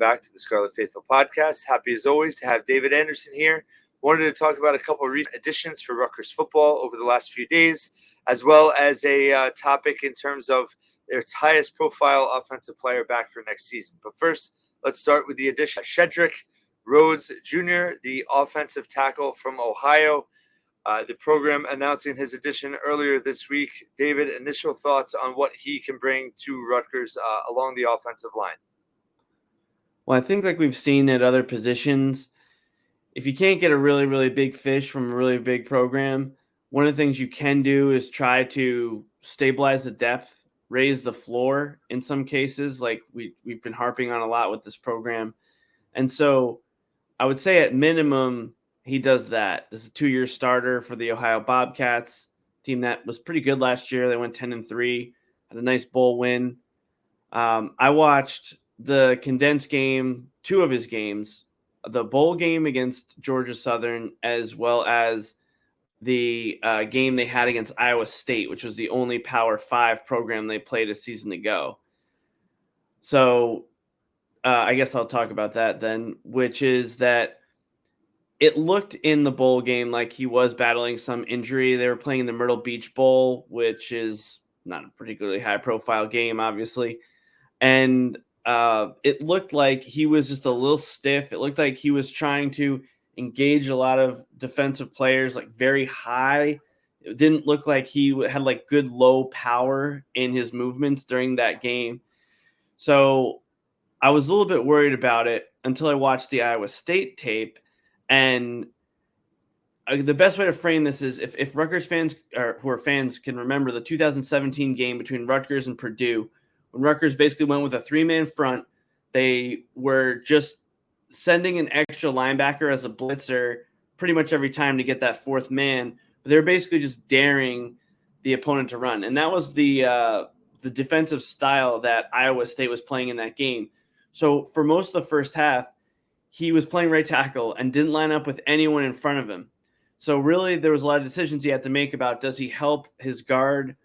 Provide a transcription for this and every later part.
back to the Scarlet Faithful podcast. Happy as always to have David Anderson here. Wanted to talk about a couple of recent additions for Rutgers football over the last few days, as well as a topic in terms of their highest profile offensive player back for next season. But first, let's start with the addition of Shedrick Rhodes Jr., the offensive tackle from Ohio. The program announcing his addition earlier this week. David, initial thoughts on what he can bring to Rutgers along the offensive line? Well, I think like we've seen at other positions, if you can't get a really, really big fish from a really big program, one of the things you can do is try to stabilize the depth, raise the floor in some cases, like we've been harping on a lot with this program. And so I would say at minimum, he does that. This is a 2-year starter for the Ohio Bobcats, team that was pretty good last year. They went 10-3, had a nice bowl win. I watched the condensed game, 2 of his games, the bowl game against Georgia Southern, as well as the game they had against Iowa State, which was the only Power 5 program they played a season ago. So I guess I'll talk about that then, which is that it looked in the bowl game like he was battling some injury. They were playing in the Myrtle Beach Bowl, which is not a particularly high-profile game, obviously. And it looked like he was just a little stiff. It looked like he was trying to engage a lot of defensive players, like very high. It didn't look like he had like good low power in his movements during that game. So I was a little bit worried about it until I watched the Iowa State tape. And the best way to frame this is if Rutgers fans or who are fans can remember the 2017 game between Rutgers and Purdue, when Rutgers basically went with a 3-man front, they were just sending an extra linebacker as a blitzer pretty much every time to get that 4th man. But they were basically just daring the opponent to run. And that was the defensive style that Iowa State was playing in that game. So for most of the first half, he was playing right tackle and didn't line up with anyone in front of him. So really there was a lot of decisions he had to make about, does he help his guard,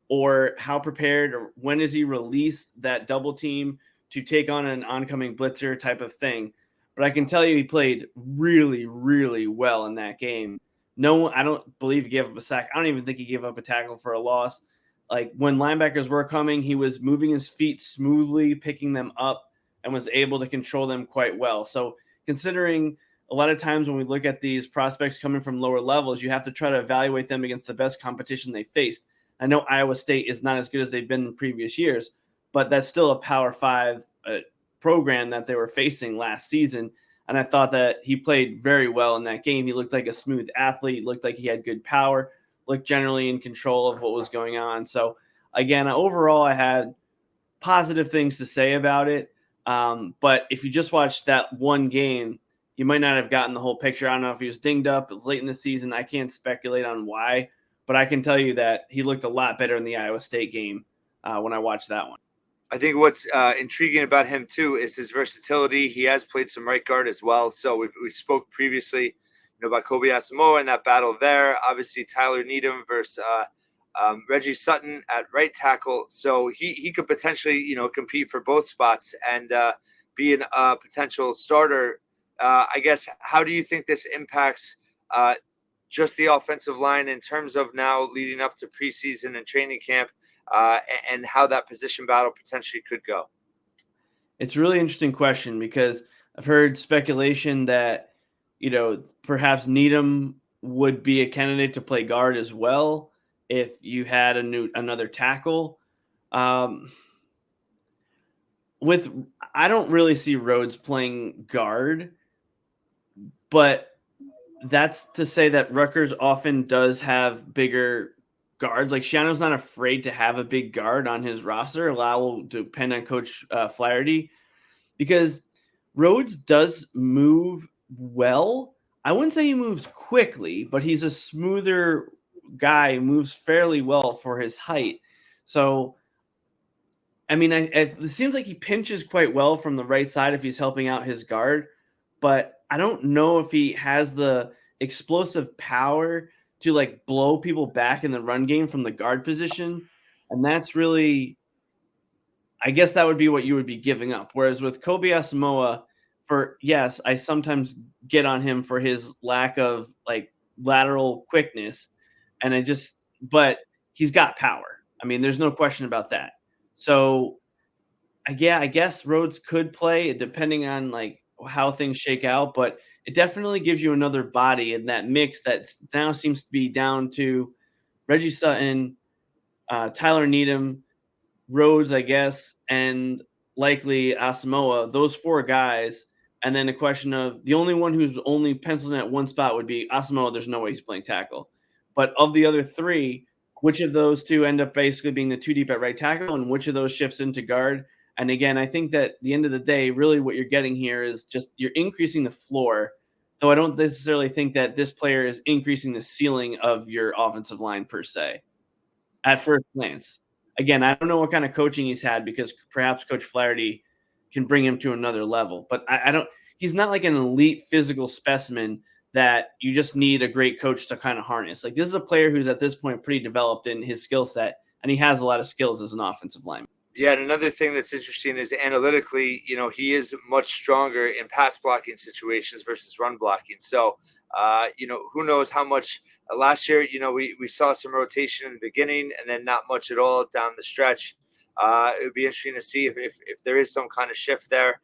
or how prepared, or when does he release that double team to take on an oncoming blitzer type of thing. But I can tell you he played really, really well in that game. No, I don't believe he gave up a sack. I don't even think he gave up a tackle for a loss. Like when linebackers were coming, he was moving his feet smoothly, picking them up, and was able to control them quite well. So considering a lot of times when we look at these prospects coming from lower levels, you have to try to evaluate them against the best competition they faced. I know Iowa State is not as good as they've been in previous years, but that's still a Power 5 program that they were facing last season. And I thought that he played very well in that game. He looked like a smooth athlete, looked like he had good power, looked generally in control of what was going on. So again, overall, I had positive things to say about it. But if you just watched that one game, you might not have gotten the whole picture. I don't know if he was dinged up. It was late in the season. I can't speculate on why, but I can tell you that he looked a lot better in the Iowa State game when I watched that one. I think what's intriguing about him, too, is his versatility. He has played some right guard as well. So we spoke previously about Kobe Asamoah and that battle there. Obviously, Tyler Needham versus Reggie Sutton at right tackle. So he could potentially, compete for both spots and be a potential starter. I guess, how do you think this impacts just the offensive line in terms of now leading up to preseason and training camp and how that position battle potentially could go? It's a really interesting question because I've heard speculation that, perhaps Needham would be a candidate to play guard as well if you had another tackle. I don't really see Rhodes playing guard, but that's to say that Rutgers often does have bigger guards. Like Shiano's not afraid to have a big guard on his roster. A lot will depend on Coach Flaherty, because Rhodes does move well. I wouldn't say he moves quickly, but he's a smoother guy, moves fairly well for his height. So, I mean, it seems like he pinches quite well from the right side if he's helping out his guard, but I don't know if he has the explosive power to like blow people back in the run game from the guard position. And that's really, I guess that would be what you would be giving up. Whereas with Kobe Asamoah, yes, I sometimes get on him for his lack of like lateral quickness, and but he's got power. I mean, there's no question about that. So yeah, I guess Rhodes could play depending on like how things shake out, but it definitely gives you another body in that mix that now seems to be down to Reggie Sutton, Tyler Needham, Rhodes, I guess, and likely Asamoah, those four guys. And then the question of the only one who's only penciled in at one spot would be Asamoah. There's no way he's playing tackle. But of the other three, which of those two end up basically being the two deep at right tackle and which of those shifts into guard? And again, I think that at the end of the day, really what you're getting here is just you're increasing the floor. Though I don't necessarily think that this player is increasing the ceiling of your offensive line per se at first glance. Again, I don't know what kind of coaching he's had because perhaps Coach Flaherty can bring him to another level. But I don't. He's not like an elite physical specimen that you just need a great coach to kind of harness. Like this is a player who's at this point pretty developed in his skill set, and he has a lot of skills as an offensive lineman. Yeah, and another thing that's interesting is analytically, he is much stronger in pass blocking situations versus run blocking. So, who knows how much last year, we saw some rotation in the beginning and then not much at all down the stretch. It would be interesting to see if there is some kind of shift there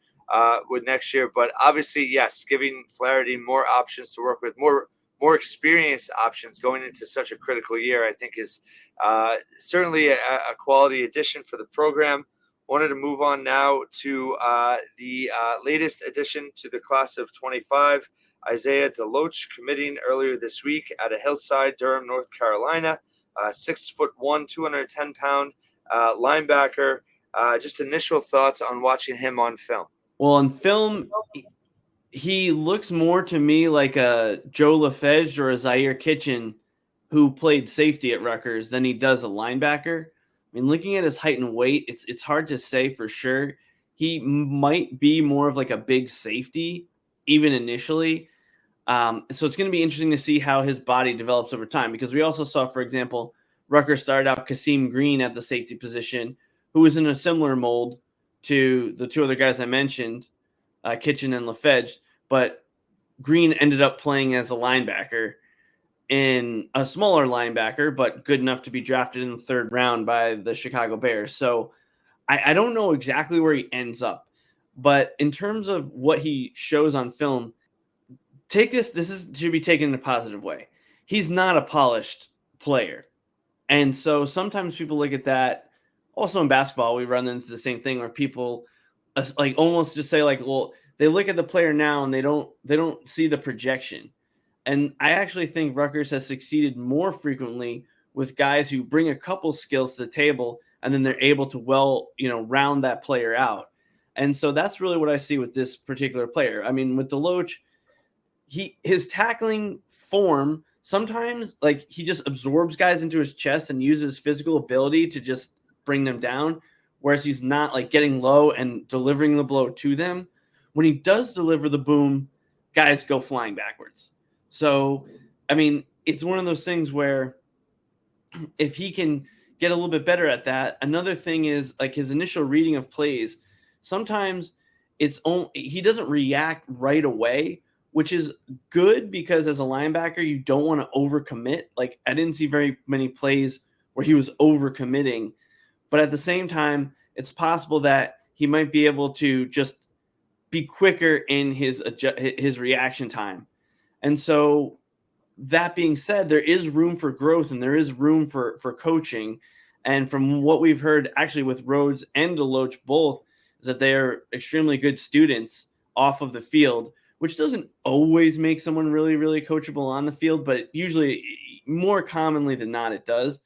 with next year. But obviously, yes, giving Flaherty more options to work with, more experienced options going into such a critical year, I think is certainly a quality addition for the program. Wanted to move on now to the latest addition to the class of 25, Isaiah Deloatch, committing earlier this week out of Hillside, Durham, North Carolina. 6'1", 210-pound linebacker. Just initial thoughts on watching him on film. Well, on film, he looks more to me like a Joe LaFege or a Zaire Kitchen who played safety at Rutgers than he does a linebacker. I mean, looking at his height and weight, it's hard to say for sure. He might be more of like a big safety, even initially. So it's going to be interesting to see how his body develops over time because we also saw, for example, Rutgers started out Kasim Green at the safety position, who was in a similar mold to the two other guys I mentioned, Kitchen and LaFege, but Green ended up playing as a linebacker in a smaller linebacker, but good enough to be drafted in the third round by the Chicago Bears. So I don't know exactly where he ends up, but in terms of what he shows on film, should be taken in a positive way. He's not a polished player. And so sometimes people look at that. Also in basketball, we run into the same thing where people like almost just say like, well, they look at the player now and they don't see the projection. And I actually think Rutgers has succeeded more frequently with guys who bring a couple skills to the table and then they're able to round that player out. And so that's really what I see with this particular player. I mean, with Deloach, his tackling form sometimes like he just absorbs guys into his chest and uses physical ability to just bring them down, whereas he's not like getting low and delivering the blow to them. When he does deliver the boom, guys go flying backwards. So, I mean, it's one of those things where if he can get a little bit better at that, another thing is like his initial reading of plays. Sometimes he doesn't react right away, which is good because as a linebacker, you don't want to overcommit. Like I didn't see very many plays where he was overcommitting, but at the same time, it's possible that he might be able to just be quicker in his reaction time. And so that being said, there is room for growth and there is room for coaching. And from what we've heard actually with Rhodes and Deloach both is that they are extremely good students off of the field, which doesn't always make someone really, really coachable on the field, but usually more commonly than not, it does.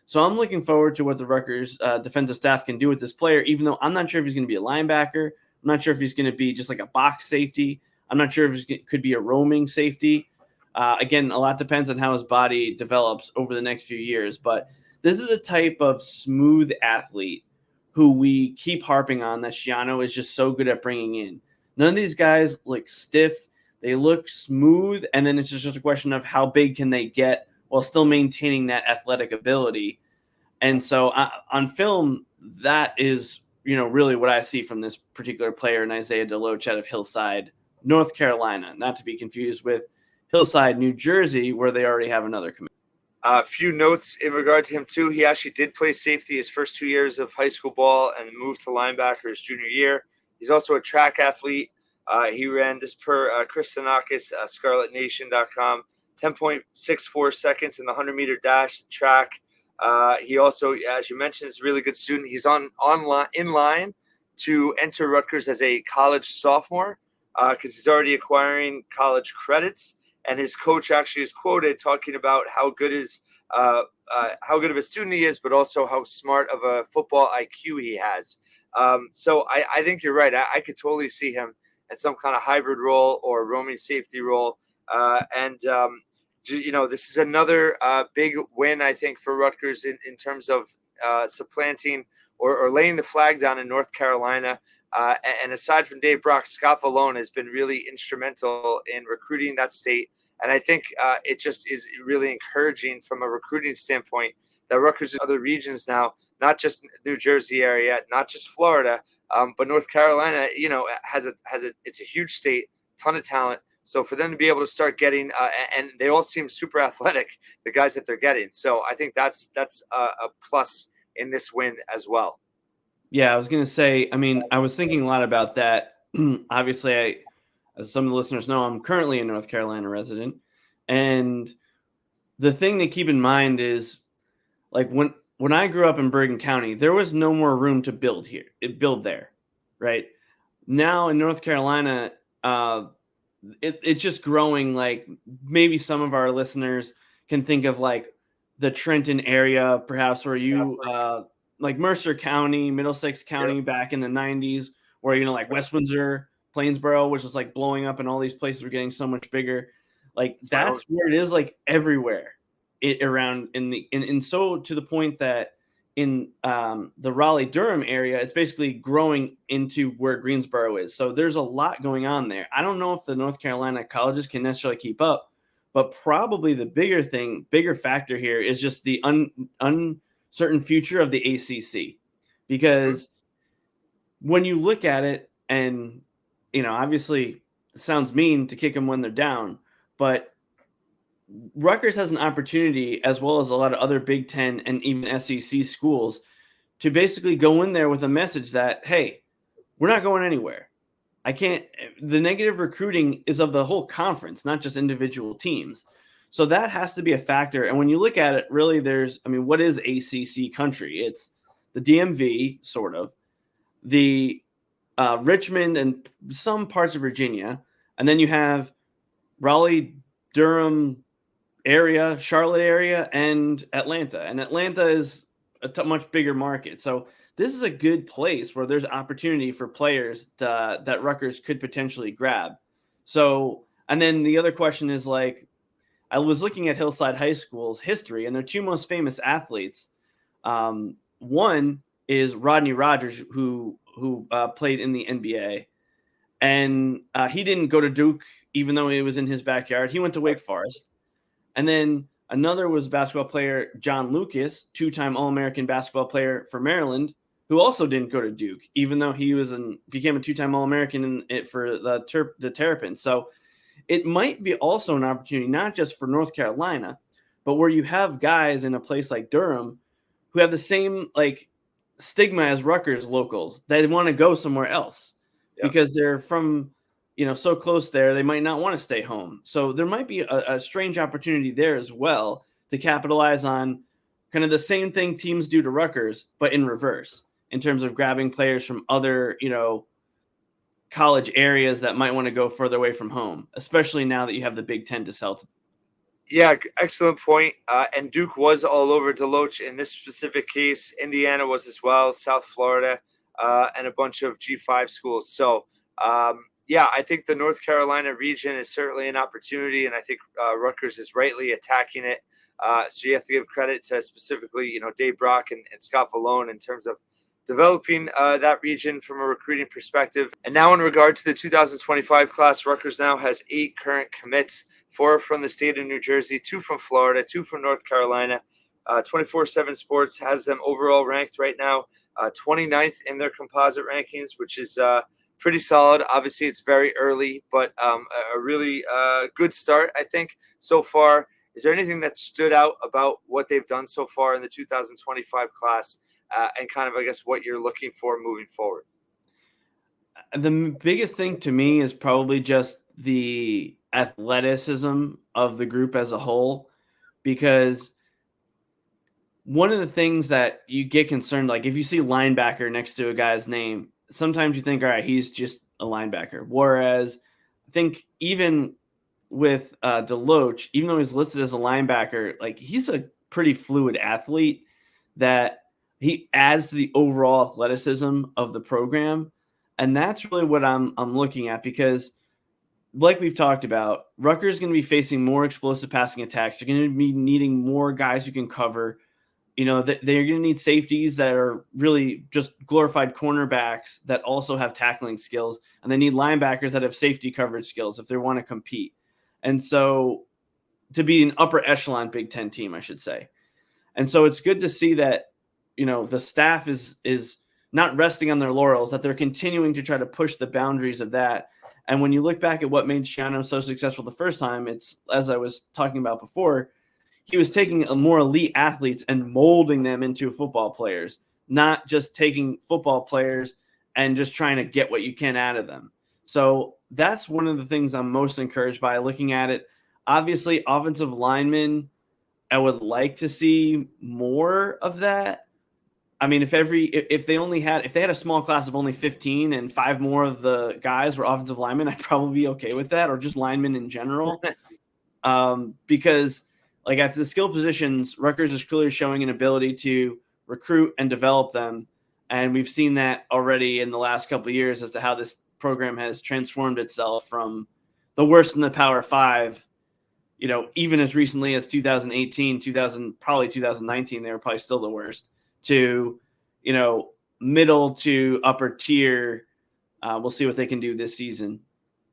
So I'm looking forward to what the Rutgers defensive staff can do with this player, even though I'm not sure if he's going to be a linebacker. I'm not sure if he's going to be just like a box safety. I'm not sure if he could be a roaming safety. Again, a lot depends on how his body develops over the next few years, but this is the type of smooth athlete who we keep harping on that Schiano is just so good at bringing in. None of these guys look stiff. They look smooth, and then it's just a question of how big can they get while still maintaining that athletic ability. And so on film, that is really what I see from this particular player in Isaiah Deloatch out of Hillside, North Carolina, not to be confused with Hillside, New Jersey, where they already have another commitment. A few notes in regard to him too. He actually did play safety his first 2 years of high school ball and moved to linebacker his junior year. He's also a track athlete. He ran, this per Chris Sanakis, ScarletNation.com, 10.64 seconds in the 100-meter dash track. He also, as you mentioned, is a really good student. He's in line to enter Rutgers as a college sophomore because he's already acquiring college credits. And his coach actually is quoted talking about how good of a student he is, but also how smart of a football IQ he has. So I think you're right. I could totally see him in some kind of hybrid role or roaming safety role. This is another big win, I think, for Rutgers in terms of supplanting or laying the flag down in North Carolina. And aside from Dave Brock, Scott Valone has been really instrumental in recruiting that state. And I think it just is really encouraging from a recruiting standpoint that Rutgers is other regions now, not just New Jersey area, not just Florida, but North Carolina, it's a huge state, ton of talent. So for them to be able to start getting, and they all seem super athletic, the guys that they're getting. So I think that's a plus in this win as well. Yeah, I was going to say, I was thinking a lot about that. Obviously, as some of the listeners know, I'm currently a North Carolina resident. And the thing to keep in mind is, like, when I grew up in Bergen County, there was no more room to build there, right? Now in North Carolina, it's just growing. Like, maybe some of our listeners can think of like the Trenton area, perhaps, where you like Mercer County, Middlesex County back in the 90s, where, like West Windsor, Plainsboro, which is like blowing up, and all these places are getting so much bigger. Like, that's where it is, like everywhere around and so to the point that in the Raleigh-Durham area, it's basically growing into where Greensboro is. So there's a lot going on there. I don't know if the North Carolina colleges can necessarily keep up, but probably the bigger factor here is just the uncertain future of the ACC. Because when you look at it, and, obviously it sounds mean to kick them when they're down, but Rutgers has an opportunity, as well as a lot of other Big Ten and even SEC schools, to basically go in there with a message that, hey, we're not going anywhere. The negative recruiting is of the whole conference, not just individual teams. So that has to be a factor. And when you look at it, really, what is ACC country? It's the DMV, sort of, the Richmond and some parts of Virginia. And then you have Raleigh, Durham area, Charlotte area, and Atlanta. And Atlanta is a much bigger market. So this is a good place where there's opportunity for players that Rutgers could potentially grab. So, and then the other question is, like, I was looking at Hillside High School's history, and their two most famous athletes. One is Rodney Rogers, who played in the NBA, and he didn't go to Duke, even though it was in his backyard. He went to Wake Forest. And then another was basketball player John Lucas, two-time All-American basketball player for Maryland, who also didn't go to Duke, even though he became a two-time All-American for the Terrapins. So it might be also an opportunity, not just for North Carolina, but where you have guys in a place like Durham who have the same like stigma as Rutgers locals. They want to go somewhere else because they're from so close there, they might not want to stay home. So there might be a strange opportunity there as well to capitalize on kind of the same thing teams do to Rutgers, but in reverse, in terms of grabbing players from other, college areas that might want to go further away from home, especially now that you have the Big Ten to sell to. Yeah, excellent point. And Duke was all over Deloatch in this specific case. Indiana was as well, South Florida, and a bunch of G5 schools. So, I think the North Carolina region is certainly an opportunity, and I think Rutgers is rightly attacking it. So you have to give credit to specifically, Dave Brock and Scott Valone in terms of developing that region from a recruiting perspective. And now in regard to the 2025 class, Rutgers now has 8 current commits, 4 from the state of New Jersey, 2 from Florida, 2 from North Carolina. 24/7 Sports has them overall ranked right now 29th in their composite rankings, which is pretty solid. Obviously, it's very early, but a really good start, I think, so far. Is there anything that stood out about what they've done so far in the 2025 class, and kind of, I guess, what you're looking for moving forward? The biggest thing to me is probably just the athleticism of the group as a whole, because one of the things that you get concerned, like if you see linebacker next to a guy's name, sometimes you think, all right, he's just a linebacker. Whereas I think even with Deloatch, even though he's listed as a linebacker, like he's a pretty fluid athlete that he adds to the overall athleticism of the program. And that's really what I'm looking at, because like we've talked about, Rutgers is going to be facing more explosive passing attacks. They're going to be needing more guys who can cover. They're going to need safeties that are really just glorified cornerbacks that also have tackling skills, and they need linebackers that have safety coverage skills if they want to compete. And so, to be an upper echelon Big Ten team, I should say. And so it's good to see that, the staff is not resting on their laurels, that they're continuing to try to push the boundaries of that. And when you look back at what made Shiano so successful the first time, it's, as I was talking about before, he was taking a more elite athletes and molding them into football players, not just taking football players and just trying to get what you can out of them. So that's one of the things I'm most encouraged by looking at it. Obviously, offensive linemen, I would like to see more of that. I mean, if they had a small class of only 15 and 5 more of the guys were offensive linemen, I'd probably be okay with that, or just linemen in general. Because like at the skill positions, Rutgers is clearly showing an ability to recruit and develop them. And we've seen that already in the last couple of years as to how this program has transformed itself from the worst in the Power Five, even as recently as 2018, probably 2019, they were probably still the worst, to, middle to upper tier. We'll see what they can do this season.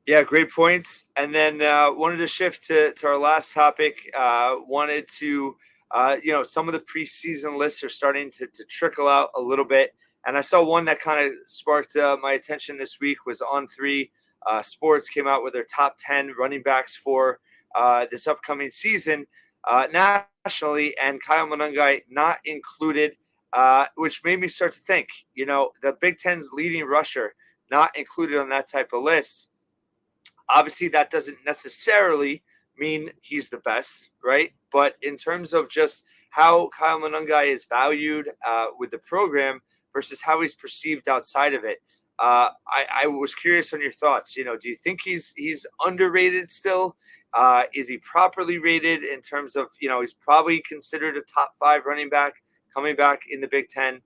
Yeah, great points. And then wanted to shift to our last topic. Wanted to, some of the preseason lists are starting to trickle out a little bit. And I saw one that kind of sparked my attention this week was On3 Sports came out with their top 10 running backs for this upcoming season nationally, and Kyle Monangai not included, which made me start to think, the Big Ten's leading rusher not included on that type of list. Obviously, that doesn't necessarily mean he's the best, right? But in terms of just how Kyle Monangai is valued with the program versus how he's perceived outside of it, I was curious on your thoughts. Do you think he's underrated still? Is he properly rated in terms of, he's probably considered a top 5 running back coming back in the Big Ten?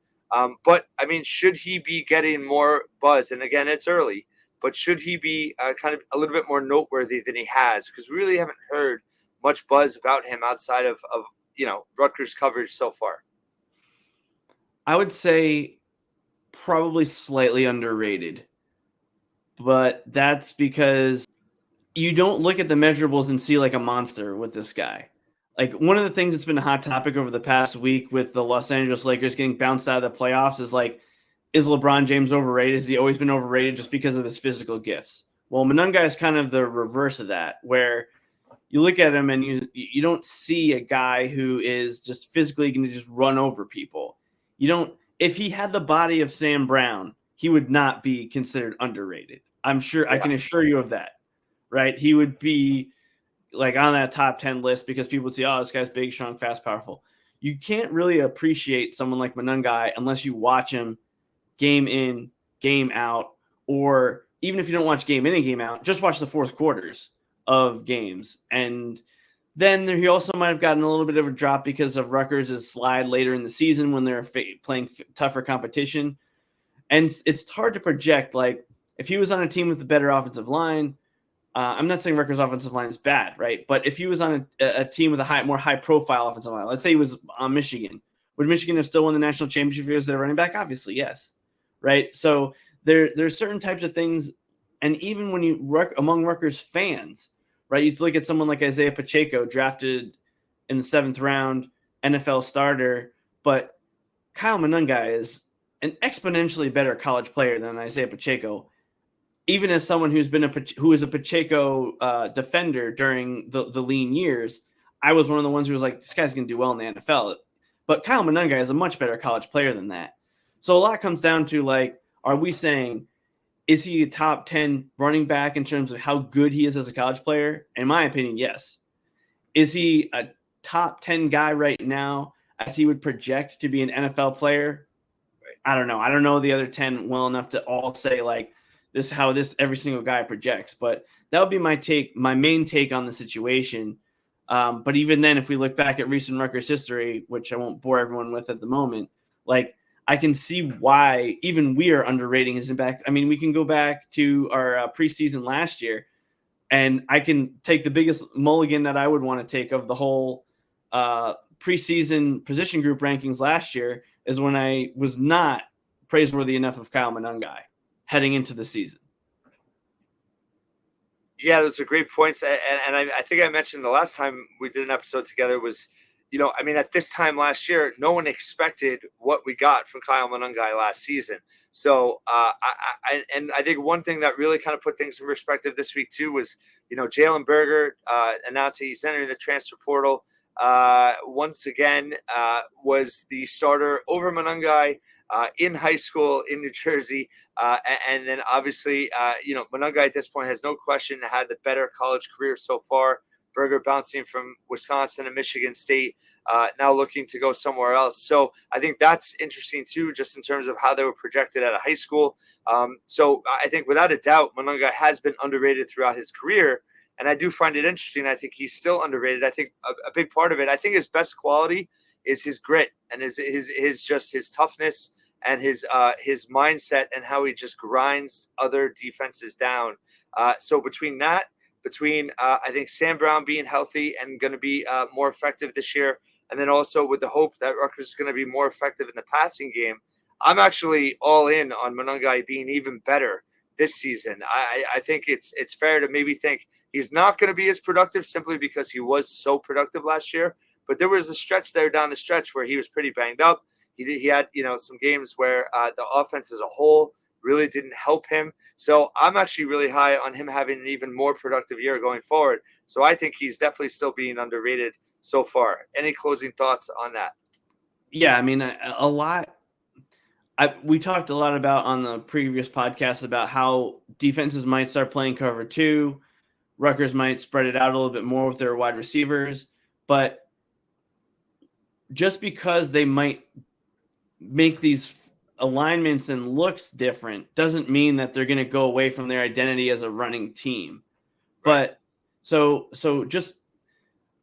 But, I mean, should he be getting more buzz? And again, it's early. But should he be kind of a little bit more noteworthy than he has? Because we really haven't heard much buzz about him outside of Rutgers coverage so far. I would say probably slightly underrated, but that's because you don't look at the measurables and see like a monster with this guy. Like one of the things that's been a hot topic over the past week with the Los Angeles Lakers getting bounced out of the playoffs is like, is LeBron James overrated? Has he always been overrated just because of his physical gifts? Well, Monangai is kind of the reverse of that, where you look at him and you don't see a guy who is just physically going to just run over people. If he had the body of Sam Brown, he would not be considered underrated. I'm sure, I can assure you of that, right? He would be like on that top 10 list because people would say, oh, this guy's big, strong, fast, powerful. You can't really appreciate someone like Monangai unless you watch him game in, game out, or even if you don't watch game in and game out, just watch the fourth quarters of games. And then he also might have gotten a little bit of a drop because of Rutgers' slide later in the season when they're playing tougher competition. And it's hard to project, like, if he was on a team with a better offensive line, I'm not saying Rutgers' offensive line is bad, right? But if he was on a team with a more high-profile offensive line, let's say he was on Michigan, would Michigan have still won the national championship if he was their running back? Obviously, yes, right? So there's certain types of things, and even when you among Rutgers fans, right? You look at someone like Isaiah Pacheco, drafted in the 7th round, NFL starter, but Kyle Monangai is an exponentially better college player than Isaiah Pacheco. Even as someone who is a Pacheco defender during the lean years, I was one of the ones who was like, this guy's going to do well in the NFL. But Kyle Monangai is a much better college player than that. So a lot comes down to, like, are we saying, is he a top 10 running back in terms of how good he is as a college player? In my opinion, yes. Is he a top 10 guy right now as he would project to be an NFL player? I don't know. I don't know the other 10 well enough to all say, like, this is how this every single guy projects. But that would be my main take on the situation. But even then, if we look back at recent Rutgers history, which I won't bore everyone with at the moment, like, I can see why even we are underrating his impact. I mean, we can go back to our preseason last year, and I can take the biggest mulligan that I would want to take of the whole preseason position group rankings last year is when I was not praiseworthy enough of Kyle Monangai heading into the season. Yeah, those are great points. And I think I mentioned the last time we did an episode together was, I mean, at this time last year, no one expected what we got from Kyle Monangai last season. So I think one thing that really kind of put things in perspective this week too was, Jalen Berger announced he's entering the transfer portal. Once again, was the starter over Monangai in high school in New Jersey. And then obviously, Monangai at this point has no question had the better college career so far. Berger bouncing from Wisconsin and Michigan State, now looking to go somewhere else. So I think that's interesting too, just in terms of how they were projected out of high school. So I think without a doubt, Monangai has been underrated throughout his career. And I do find it interesting. I think he's still underrated. I think a big part of it, I think his best quality is his grit and his toughness and his mindset and how he just grinds other defenses down. So between I think Sam Brown being healthy and going to be more effective this year, and then also with the hope that Rutgers is going to be more effective in the passing game, I'm actually all in on Monangai being even better this season. I think it's fair to maybe think he's not going to be as productive simply because he was so productive last year. But there was a stretch there down the stretch where he was pretty banged up. He had some games where the offense as a whole really didn't help him. So I'm actually really high on him having an even more productive year going forward. So I think he's definitely still being underrated so far. Any closing thoughts on that? Yeah, I mean, a lot. We talked a lot about on the previous podcast about how defenses might start playing cover 2. Rutgers might spread it out a little bit more with their wide receivers. But just because they might make these alignments and looks different doesn't mean that they're going to go away from their identity as a running team. Right. But so just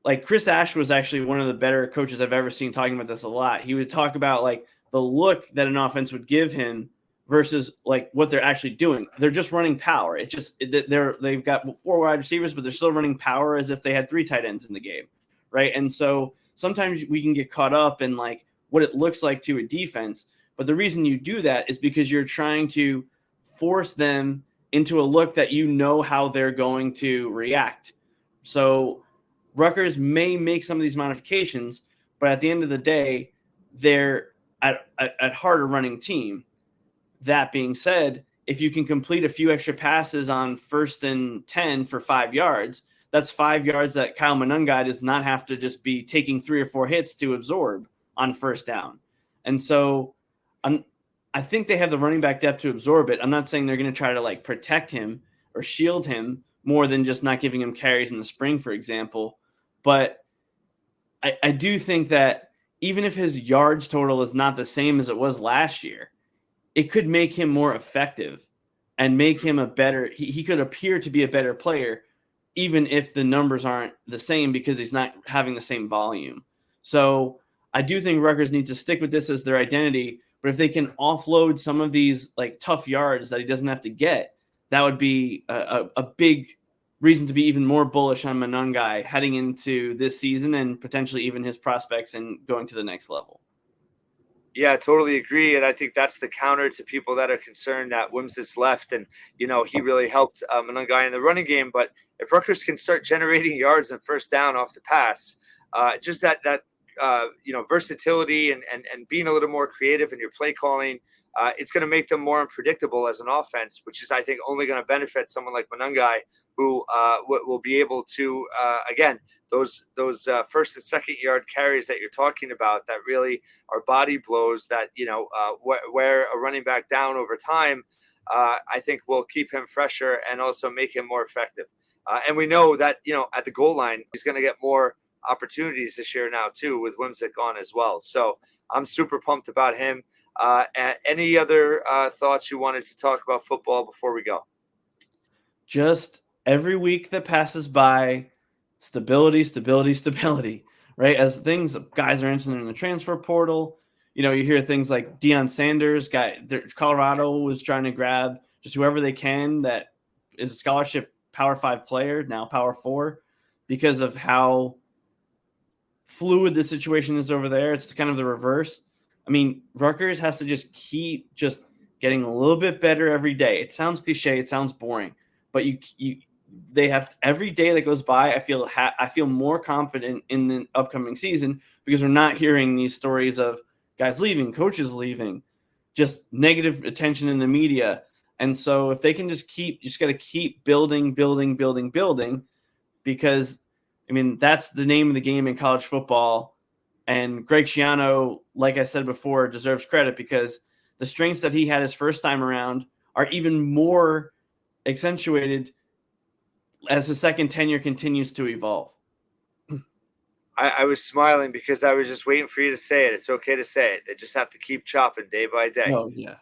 like Chris Ash was actually one of the better coaches I've ever seen talking about this a lot. He would talk about like the look that an offense would give him versus like what they're actually doing. They're just running power. It's just they've got 4 wide receivers, but they're still running power as if they had 3 tight ends in the game, right? And so sometimes we can get caught up in like what it looks like to a defense, but the reason you do that is because you're trying to force them into a look that how they're going to react. So Rutgers may make some of these modifications, but at the end of the day, they're at heart a running team. That being said, if you can complete a few extra passes on 1st and 10 for 5 yards, that's 5 yards that Kyle Monangai does not have to just be taking 3 or 4 hits to absorb on 1st down. And so I think they have the running back depth to absorb it. I'm not saying they're going to try to like protect him or shield him more than just not giving him carries in the spring, for example. But I do think that even if his yards total is not the same as it was last year, it could make him more effective and make him he could appear to be a better player, even if the numbers aren't the same because he's not having the same volume. So I do think Rutgers needs to stick with this as their identity, but if they can offload some of these like tough yards that he doesn't have to get, that would be a big reason to be even more bullish on Monangai heading into this season and potentially even his prospects and going to the next level. Yeah, I totally agree. And I think that's the counter to people that are concerned that Wimsatt's left. And, he really helped Monangai in the running game. But if Rutgers can start generating yards and 1st down off the pass, just that versatility and being a little more creative in your play calling, it's going to make them more unpredictable as an offense, which is, I think, only going to benefit someone like Monangai, who will be able to, again, those first and second yard carries that you're talking about that really are body blows that, wear a running back down over time, I think will keep him fresher and also make him more effective. And we know that, at the goal line, he's going to get more opportunities this year now, too, with Whimsick on as well. So I'm super pumped about him. Any other thoughts you wanted to talk about football before we go? Just every week that passes by, stability, stability, stability, right? As guys are entering in the transfer portal, you hear things like Deion Sanders, Colorado was trying to grab just whoever they can that is a scholarship Power 5 player, now Power 4, because of how fluid the situation is over there. It's kind of the reverse. I mean, Rutgers has to just keep just getting a little bit better every day. It sounds cliche, it sounds boring, but they have every day that goes by. I feel more confident in the upcoming season because we're not hearing these stories of guys leaving, coaches leaving, just negative attention in the media. And so if they can just got to keep building, because I mean, that's the name of the game in college football. And Greg Schiano, like I said before, deserves credit because the strengths that he had his first time around are even more accentuated as the second tenure continues to evolve. I was smiling because I was just waiting for you to say it. It's okay to say it. They just have to keep chopping day by day. Oh, yeah.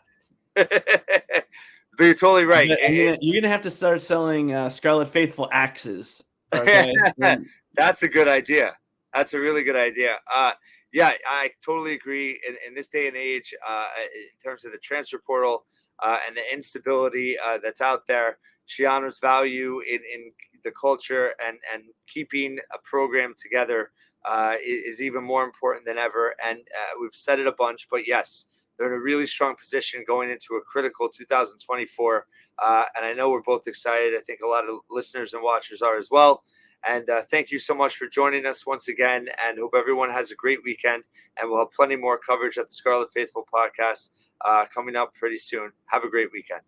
But you're totally right. You're going to have to start selling Scarlet Faithful axes. Okay. That's a good idea. That's a really good idea. Yeah, I totally agree. In this day and age, in terms of the transfer portal and the instability that's out there, Shiano's value in the culture and keeping a program together is even more important than ever. And we've said it a bunch, but yes, they're in a really strong position going into a critical 2024. And I know we're both excited. I think a lot of listeners and watchers are as well. And thank you so much for joining us once again, and hope everyone has a great weekend. And we'll have plenty more coverage at the Scarlet Faithful podcast coming up pretty soon. Have a great weekend.